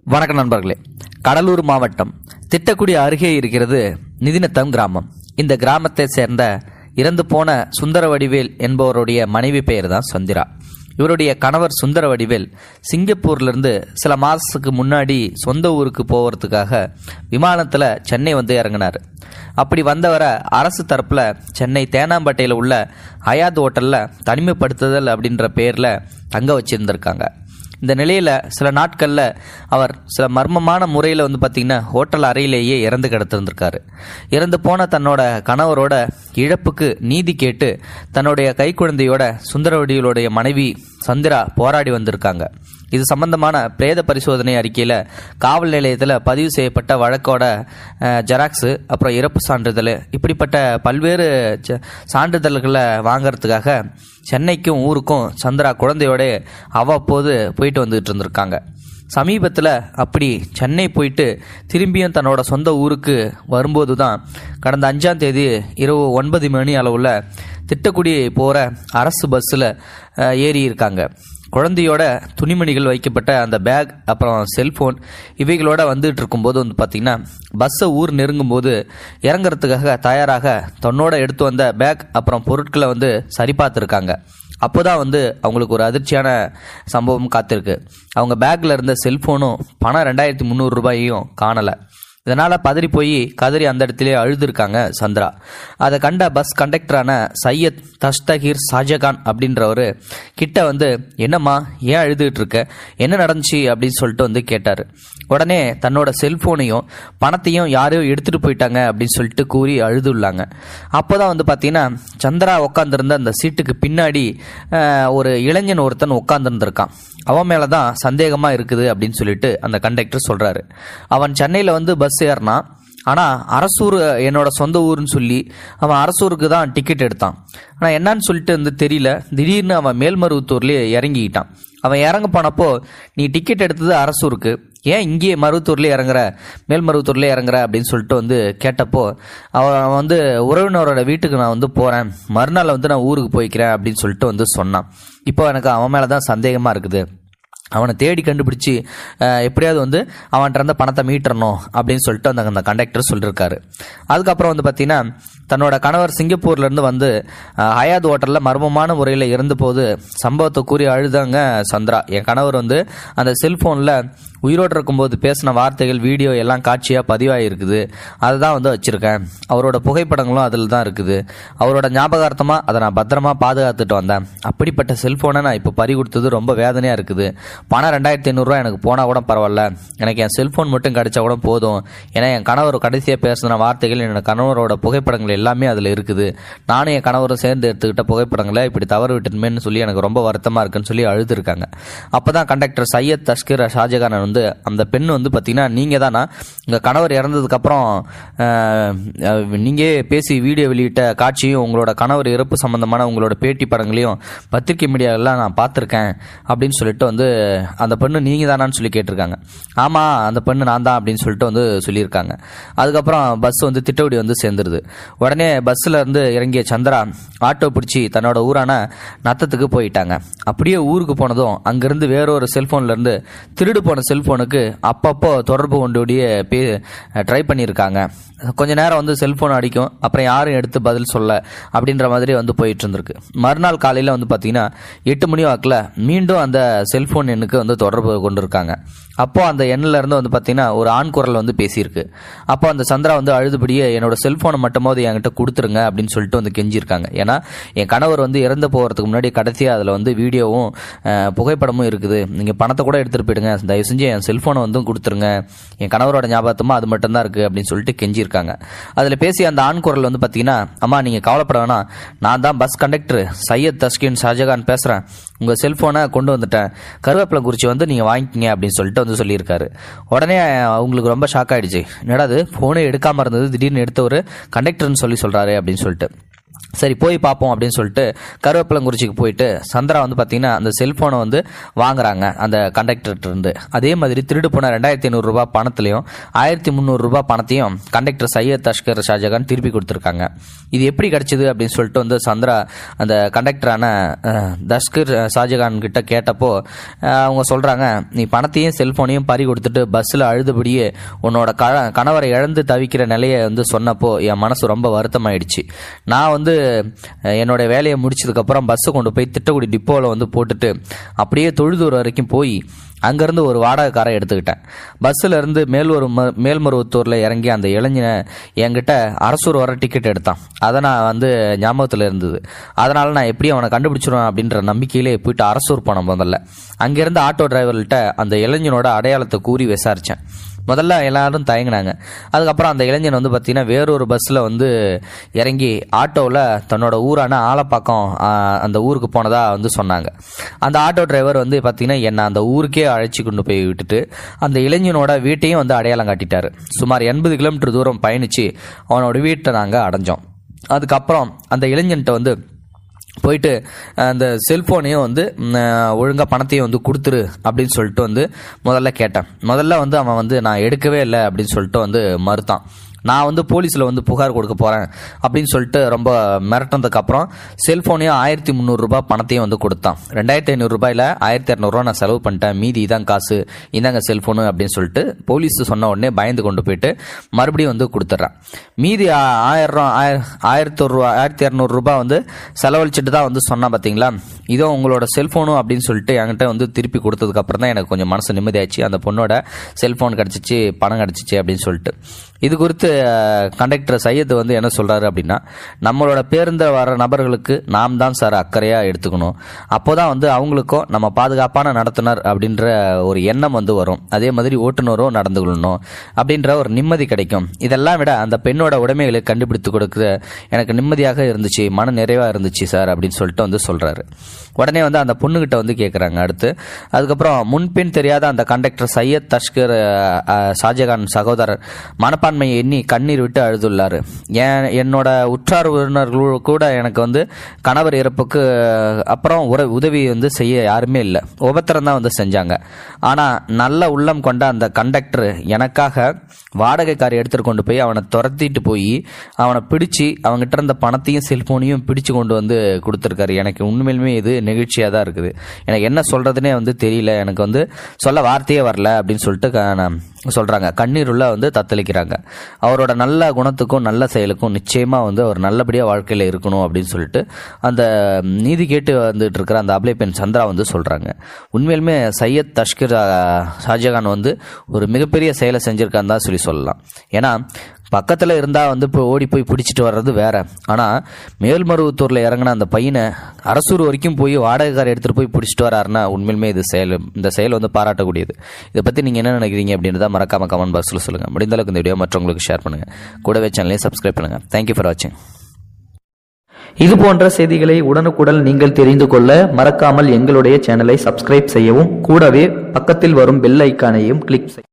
வணக்கம் நண்பர்களே. கடலூர் மாவட்டம் திட்டக்குடி அருகே இருக்கிறது நிதிநத்தம் கிராமம். இந்த கிராமத்தை சேர்ந்த இறந்து போன சுந்தரவடிவேல் என்பவருடைய மனைவி பெயர் தான் சந்திரா. இவருடைய கணவர் சுந்தரவடிவேல் சிங்கப்பூர்லேருந்து சில மாதத்துக்கு முன்னாடி சொந்த ஊருக்கு போகிறதுக்காக விமானத்தில் சென்னை வந்து இறங்கினார். அப்படி வந்தவரை அரசு தரப்பில் சென்னை தேனாம்பேட்டையில் உள்ள ஹயாத் ஹோட்டலில் தனிமைப்படுத்துதல் அப்படின்ற பேரில் தங்க வச்சுருந்துருக்காங்க. இந்த நிலையில் சில நாட்களில் அவர் சில மர்மமான முறையில் வந்து பார்த்திங்கன்னா ஹோட்டல் அறையிலேயே இறந்து கிடத்திருந்திருக்காரு. இறந்து போன தன்னோட கணவரோட இழப்புக்கு நீதி கேட்டு தன்னுடைய கைக்குழந்தையோட சுந்தரவடிவேலுடைய மனைவி சந்திரா போராடி வந்திருக்காங்க. இது சம்பந்தமான பிரேத பரிசோதனை அறிக்கையில் காவல் நிலையத்தில் பதிவு செய்யப்பட்ட வழக்கோட ஜெராக்ஸு, அப்புறம் இறப்பு சான்றிதழ், இப்படிப்பட்ட பல்வேறு சான்றிதழ்களை வாங்கிறதுக்காக சென்னைக்கும் ஊருக்கும் சந்திரா குழந்தையோட அவ்வப்போது போயிட்டு வந்துட்டு இருந்திருக்காங்க. சமீபத்தில் அப்படி சென்னை போயிட்டு திரும்பியும் தன்னோட சொந்த ஊருக்கு வரும்போது தான் கடந்த 5ஆம் தேதி இரவு 9 மணி அளவில் திட்டக்குடி போகிற அரசு பஸ்ஸில் ஏறி இருக்காங்க. குழந்தையோட துணிமணிகள் வைக்கப்பட்ட அந்த பேக், அப்புறம் செல்ஃபோன் இவைகளோட வந்துட்டு இருக்கும்போது வந்து பார்த்திங்கன்னா பஸ்ஸை ஊர் நெருங்கும்போது இறங்குறதுக்காக தயாராக தன்னோட எடுத்து வந்த பேக் அப்புறம் பொருட்களை வந்து சரி பார்த்துருக்காங்க. அப்போதான் வந்து அவங்களுக்கு ஒரு அதிர்ச்சியான சம்பவம் காத்திருக்கு. அவங்க பேக்கில் இருந்த செல்ஃபோனும் பணம் 2300 ரூபாயையும் காணலை. இதனால் பதறி போய் கதறி அந்த இடத்துலேயே அழுதுருக்காங்க சந்திரா. அதை கண்ட பஸ் கண்டக்டரான சையத் தஸ்தகீர் ஷாஜகான் அப்படின்றவர் கிட்ட வந்து, என்னம்மா ஏன் அழுதுகிட்டு இருக்க, என்ன நடந்துச்சு அப்படின்னு சொல்லிட்டு வந்து கேட்டார். உடனே தன்னோட செல்ஃபோனையும் பணத்தையும் யாரையும் எடுத்துகிட்டு போயிட்டாங்க அப்படின்னு சொல்லிட்டு கூறி அழுதுள்ளாங்க. அப்போ தான் வந்து பார்த்தீங்கன்னா சந்திரா உட்காந்துருந்த அந்த சீட்டுக்கு பின்னாடி ஒரு இளைஞன் ஒருத்தன் உட்காந்துருந்துருக்கான். அவன் மேலே தான் சந்தேகமாக இருக்குது அப்படின்னு சொல்லிட்டு அந்த கண்டக்டர் சொல்கிறாரு. அவன் சென்னையில் வந்து பஸ் ஏறினான். ஆனால் அரசூர் என்னோட சொந்த ஊருன்னு சொல்லி அவன் அரசூருக்கு தான் டிக்கெட் எடுத்தான். ஆனால் என்னன்னு சொல்லிட்டு வந்து தெரியல, திடீர்னு அவன் மேல்மருவத்தூர்லேயே இறங்கிக்கிட்டான். அவன் இறங்க போனப்போ, நீ டிக்கெட் எடுத்தது அரசூருக்கு, ஏன் இங்கேயே மருவத்தூர்லேயே இறங்குற, மேல்மருவத்தூர்லேயே இறங்குற அப்படின்னு சொல்லிட்டு வந்து கேட்டப்போ, அவன் வந்து உறவினரோட வீட்டுக்கு நான் வந்து போகிறேன், மறுநாள் வந்து நான் ஊருக்கு போய்க்கிறேன் அப்படின்னு சொல்லிட்டு வந்து சொன்னான். இப்போ எனக்கு அவன் மேலே தான் சந்தேகமாக இருக்குது. அவனை தேடி கண்டுபிடிச்சி எப்படியாவது வந்து அவன்கிட்ட இருந்த பணத்தை மீட்டரணும் அப்படின்னு சொல்லிட்டு அந்த கண்டக்டர் சொல்லியிருக்காரு. அதுக்கப்புறம் வந்து பார்த்தீங்கன்னா தன்னோட கணவர் சிங்கப்பூர்லேருந்து வந்து ஹயாத் ஹோட்டலில் மர்மமான முறையில் இருந்தபோது சம்பவத்தை கூறி அழுதாங்க சந்திரா. என் கணவர் வந்து அந்த செல்ஃபோனில் உயிரோடு இருக்கும்போது பேசின வார்த்தைகள், வீடியோ எல்லாம் காட்சியாக பதிவாகிருக்குது. அதை தான் வந்து வச்சுருக்கேன். அவரோட புகைப்படங்களும் அதில் தான் இருக்குது. அவரோட ஞாபகார்த்தமாக அதை நான் பத்திரமா பாதுகாத்துட்டு வந்தேன். அப்படிப்பட்ட செல்ஃபோனை நான் இப்போ பறி கொடுத்தது ரொம்ப வேதனையாக இருக்குது. பணம் 2500 ரூபா எனக்கு போனால் கூட பரவாயில்ல, எனக்கு என் செல்ஃபோன் மட்டும் கிடைச்சா கூட போதும். ஏன்னா என் கணவர் கடைசியாக பேசின வார்த்தைகள், என்னோட கணவரோட புகைப்படங்கள் எல்லாமே அதில் இருக்குது. நானும் என் கணவரும் சேர்ந்து எடுத்துக்கிட்ட புகைப்படங்களை இப்படி தவறு விட்டுமேன்னு சொல்லி எனக்கு ரொம்ப வருத்தமாக இருக்குன்னு சொல்லி அழுதுருக்காங்க. அப்போ தான் கண்டக்டர் சையத் தஸ்கீர் ஷாஜகான் வந்து, அந்த பெண் வந்து பார்த்தீங்கன்னா, நீங்கள் தானா உங்கள் கணவர் இறந்ததுக்கப்புறம் நீங்கள் பேசி வீடியோ வெளியிட்ட காட்சியும் உங்களோட கணவர் இறப்பு சம்பந்தமான உங்களோட பேட்டி படங்களையும் பத்திரிகை மீடியாவெல்லாம் நான் பார்த்துருக்கேன் அப்படின்னு சொல்லிட்டு வந்து அந்த பெண்ணு நீங்கள் தானான்னு சொல்லி கேட்டிருக்காங்க. ஆமாம், அந்த பெண்ணு நான் தான் அப்படின்னு சொல்லிட்டு வந்து சொல்லியிருக்காங்க. அதுக்கப்புறம் பஸ் வந்து திட்டக்குடி வந்து சேர்ந்துருது. உடனே பஸ்ஸில் இருந்து இறங்கிய சந்திரா ஆட்டோ பிடிச்சி தன்னோட ஊரான நத்தத்துக்கு போயிட்டாங்க. அப்படியே ஊருக்கு போனதும் அங்கேருந்து வேறொரு செல்ஃபோன்லேருந்து திருடு போன செல்ஃபோனுக்கு அப்பப்போ தொடர்பு கொண்டுடைய ட்ரை பண்ணியிருக்காங்க. கொஞ்ச நேரம் வந்து செல்ஃபோன் அடிக்கும், அப்புறம் யாரும் எடுத்து பதில் சொல்ல அப்படின்ற மாதிரி வந்து போயிட்டு இருந்திருக்கு. மறுநாள் காலையில் வந்து பார்த்தீங்கன்னா 8 மணி வாக்கில் மீண்டும் அந்த செல்ஃபோன் எண்ணுக்கு வந்து தொடர்பு கொண்டிருக்காங்க. அப்போது அந்த எண்ணில் இருந்து வந்து பார்த்தீங்கன்னா ஒரு ஆண் குரல் வந்து பேசியிருக்கு. அப்போ அந்த சந்திரா வந்து அழுதுபடியே, என்னோட செல்ஃபோனை மட்டுமாவது என்கிட்ட கொடுத்துருங்க அப்படின்னு சொல்லிட்டு வந்து கெஞ்சிருக்காங்க. ஏன்னா என் கணவர் வந்து இறந்து போகிறதுக்கு முன்னாடி கடைசியாக அதில் வந்து வீடியோவும் புகைப்படமும் இருக்குது. நீங்கள் பணத்தை கூட எடுத்துகிட்டு போயிடுங்க, தயவு செஞ்சு என் செல்ஃபோனை வந்து கொடுத்துருங்க, என் கணவரோட ஞாபகமாக அது மட்டும்தான் இருக்குது அப்படின்னு சொல்லிட்டு கெஞ்சிருக்காங்க. அதில் பேசிய அந்த ஆண் குரல் வந்து பார்த்தீங்கன்னா, அம்மா நீங்கள் கவலைப்பட வேணாம், நான் தான் பஸ் கண்டக்டர் சையத் தஸ்கீர் ஷாஜகான் பேசுகிறேன், உங்கள் செல்ஃபோனை கொண்டு வந்துட்டேன், கருவேப்பிலை குறிச்சி வந்து நீங்கள் வாங்கிக்கிங்க அப்படின்னு சொல்லிட்டு வந்து சொல்லியிருக்காரு. உடனே அவங்களுக்கு ரொம்ப ஷாக் ஆகிடுச்சு. என்னடா அது, ஃபோனே எடுக்காமல் இருந்தது, திடீர்னு எடுத்த ஒரு கண்டக்டர்னு சொல்கிறாரு அப்படின்னு சொல்லிட்டு. சரி போய் பார்ப்போம் அப்படின்னு சொல்லிட்டு கருவேப்பிலங்குறிச்சிக்கு போயிட்டு சந்திரா வந்து பார்த்தீங்கன்னா அந்த செல்ஃபோனை வந்து வாங்குறாங்க அந்த கண்டக்டர்கிட்ட இருந்து. அதே மாதிரி திருடு போன 2500 ரூபாய் பணத்திலையும் 1300 ரூபாய் பணத்தையும் கண்டக்டர் சையத் தஸ்கர் ஷாஜகான் திருப்பி கொடுத்துருக்காங்க. இது எப்படி கிடைச்சிது அப்படின்னு சொல்லிட்டு வந்து சந்திரா அந்த கண்டக்டரான தஸ்கர் ஷாஜகான் கிட்ட கேட்டப்போ அவங்க சொல்கிறாங்க, நீ பணத்தையும் செல்ஃபோனையும் பறி கொடுத்துட்டு பஸ்ஸில் அழுதுபடியே உன்னோட கணவரை இழந்து தவிக்கிற நிலையை வந்து சொன்னப்போ என் மனசு ரொம்ப வருத்தமாயிடுச்சு. நான் வந்து என்னோட வேலையை முடிச்சதுக்கப்புறம் பஸ்ஸை கொண்டு போய் திட்டக்குடி டிப்போவில் வந்து போட்டுட்டு அப்படியே தொழுதூர் வரைக்கும் போய் அங்கேருந்து ஒரு வாடகை காரை எடுத்துக்கிட்டேன். பஸ்ஸில் இருந்து மேல்மருவத்தூரில் இறங்கி அந்த இளைஞனை என்கிட்ட அரசூர் வர டிக்கெட் எடுத்தான். அதை நான் வந்து ஞாபகத்தில் இருந்தது. அதனால் நான் எப்படியும் அவனை கண்டுபிடிச்சிருவேன் அப்படின்ற நம்பிக்கையிலே போயிட்டு அரசூர் போனேன். முதல்ல அங்கேருந்து ஆட்டோ டிரைவர்கிட்ட அந்த இளைஞனோட அடையாளத்தை கூறி விசாரித்தேன். முதல்ல எல்லாரும் தயங்கினாங்க. அதுக்கப்புறம் அந்த இளைஞன் வந்து பார்த்தீங்கன்னா வேறொரு பஸ்ஸில் வந்து இறங்கி ஆட்டோவில் தன்னோட ஊரான ஆலப்பாக்கம் அந்த ஊருக்கு போனதாக வந்து சொன்னாங்க. அந்த ஆட்டோ டிரைவர் வந்து பார்த்தீங்கன்னா என்னை அந்த ஊருக்கே அழைச்சி கொண்டு போய் விட்டுட்டு அந்த இளைஞனோட வீட்டையும் வந்து அடையாளம் காட்டிட்டார். சுமார் 80 கிலோமீட்டர் தூரம் பயணித்து அவனோட வீட்டை நாங்கள் அடைஞ்சோம். அதுக்கப்புறம் அந்த இளைஞன்ட்ட வந்து போயிட்டு அந்த செல்ஃபோனையும் வந்து ஒழுங்காக பணத்தையும் வந்து கொடுத்துரு அப்படின்னு சொல்லிட்டு வந்து முதல்ல கேட்டேன். முதல்ல வந்து அவன் வந்து நான் எடுக்கவே இல்லை அப்படின்னு சொல்லிட்டு வந்து மறுத்தான். நான் வந்து போலீஸில் வந்து புகார் கொடுக்க போகிறேன் அப்படின்னு சொல்லிட்டு ரொம்ப மிரட்டினதுக்கப்புறம் செல்ஃபோனையும் 1300 ரூபாய் பணத்தையும் வந்து கொடுத்தான். 2500 ரூபாயில் 1200 ரூபா நான் செலவு பண்ணிட்டேன், மீதி இதான் காசு, இதாங்க செல்ஃபோனு அப்படின்னு சொல்லிட்டு போலீஸ் சொன்ன உடனே பயந்து கொண்டு போயிட்டு மறுபடியும் வந்து கொடுத்துட்றான். மீதி 1200 ரூபாய் வந்து செலவழிச்சிட்டு தான் வந்து சொன்னான். பார்த்தீங்களா, இதோ உங்களோட செல்ஃபோனும் அப்படின்னு சொல்லிட்டு என்கிட்ட வந்து திருப்பி கொடுத்ததுக்கப்புறம் தான் எனக்கு கொஞ்சம் மனசு நிம்மதியாச்சு. அந்த பொண்ணோட செல்ஃபோன் கிடச்சிச்சு, பணம் கிடச்சிச்சு அப்படின்னு சொல்லிட்டு. இது குறித்து கண்டக்டர் சையத் வந்து என்ன சொல்றாரு அப்படின்னா, நம்மளோட பேருந்தில் வர நபர்களுக்கு நாம் தான் சார் அக்கறையாக எடுத்துக்கணும். அப்போதான் வந்து அவங்களுக்கும் நம்ம பாதுகாப்பான நடத்துனர் அப்படின்ற ஒரு எண்ணம் வந்து வரும். அதே மாதிரி ஓட்டுநரும் நடந்து கொள்ளணும் அப்படின்ற ஒரு நிம்மதி கிடைக்கும். இதெல்லாம் விட அந்த பெண்ணோட உடைமைகளை கண்டுபிடித்து கொடுக்க எனக்கு நிம்மதியாக இருந்துச்சு, மன நிறைவாக இருந்துச்சு சார் அப்படின்னு சொல்லிட்டு வந்து சொல்றாரு. உடனே வந்து அந்த பொண்ணுகிட்ட வந்து கேட்குறாங்க அடுத்து. அதுக்கப்புறம் முன்பின் தெரியாத அந்த கண்டக்டர் சையத் தஸ்கர் ஷாஜகான் சகோதரர் மனப்பான்மையை எண்ணி கண்ணீர் விட்டு அழுதுள்ளாரு. என்னோட உற்றார் உறவினர்கள் கூட எனக்கு வந்து கணவர் இறப்புக்கு அப்புறம் உதவி வந்து செய்ய யாருமே இல்லை, உபத்திரம் தான் வந்து செஞ்சாங்க. ஆனால் நல்ல உள்ளம் கொண்ட அந்த கண்டக்டர் எனக்காக வாடகை காரை எடுத்துட்டு கொண்டு போய் அவனை துரத்திட்டு போய் அவனை பிடிச்சி அவங்ககிட்ட இருந்த பணத்தையும் செல்போனையும் பிடிச்சு கொண்டு வந்து கொடுத்துருக்காரு. எனக்கு உண்மையிலுமே இது நெகிழ்ச்சியாக தான் இருக்குது. எனக்கு என்ன சொல்றதுனே வந்து தெரியல, எனக்கு வந்து சொல்ல வார்த்தையே வரல அப்படின்னு சொல்லிட்டு சொல்றாங்க. கண்ணீருள்ள வந்து தத்தளிக்கிறாங்க. அவரோட நல்ல குணத்துக்கும் நல்ல செயலுக்கும் நிச்சயமா வந்து அவர் நல்லபடியாக வாழ்க்கையில் இருக்கணும் அப்படின்னு சொல்லிட்டு அந்த நீதி கேட்டு வந்துட்டு இருக்கிற அந்த அப்ளை பெண் சந்திரா வந்து சொல்றாங்க. உண்மையிலுமே சையத் தஸ்கர் ஷாஜகான் வந்து ஒரு மிகப்பெரிய செயலை செஞ்சிருக்கான்னு தான் சொல்லலாம். ஏன்னா பக்கத்தில் இருந்தால் வந்து இப்போ ஓடி போய் பிடிச்சிட்டு வர்றது வேற. ஆனால் மேல்மருவத்தூரில் இறங்கின அந்த பையனை அரசூர் வரைக்கும் போய் வாடகை காரை எடுத்துகிட்டு போய் பிடிச்சிட்டு வராருன்னா உண்மையிலுமே இந்த செயல் வந்து பாராட்டக்கூடியது. இதை பற்றி நீங்கள் என்ன நினைக்கிறீங்க அப்படின்றத மறக்காம கமெண்ட் பாக்ஸில் சொல்லுங்கள். முடிந்த அளவுக்கு இந்த வீடியோ மற்றவங்களுக்கு ஷேர் பண்ணுங்கள். கூடவே சேனலையும் சப்ஸ்கிரைப் பண்ணுங்கள். தேங்க்யூ ஃபார் வாட்சிங். இது போன்ற செய்திகளை உடனுக்குடன் நீங்கள் தெரிந்து கொள்ள மறக்காமல் எங்களுடைய சேனலை சப்ஸ்கிரைப் செய்யவும், கூடவே பக்கத்தில் வரும் பெல் ஐக்கானையும் கிளிக் செய்யவும்.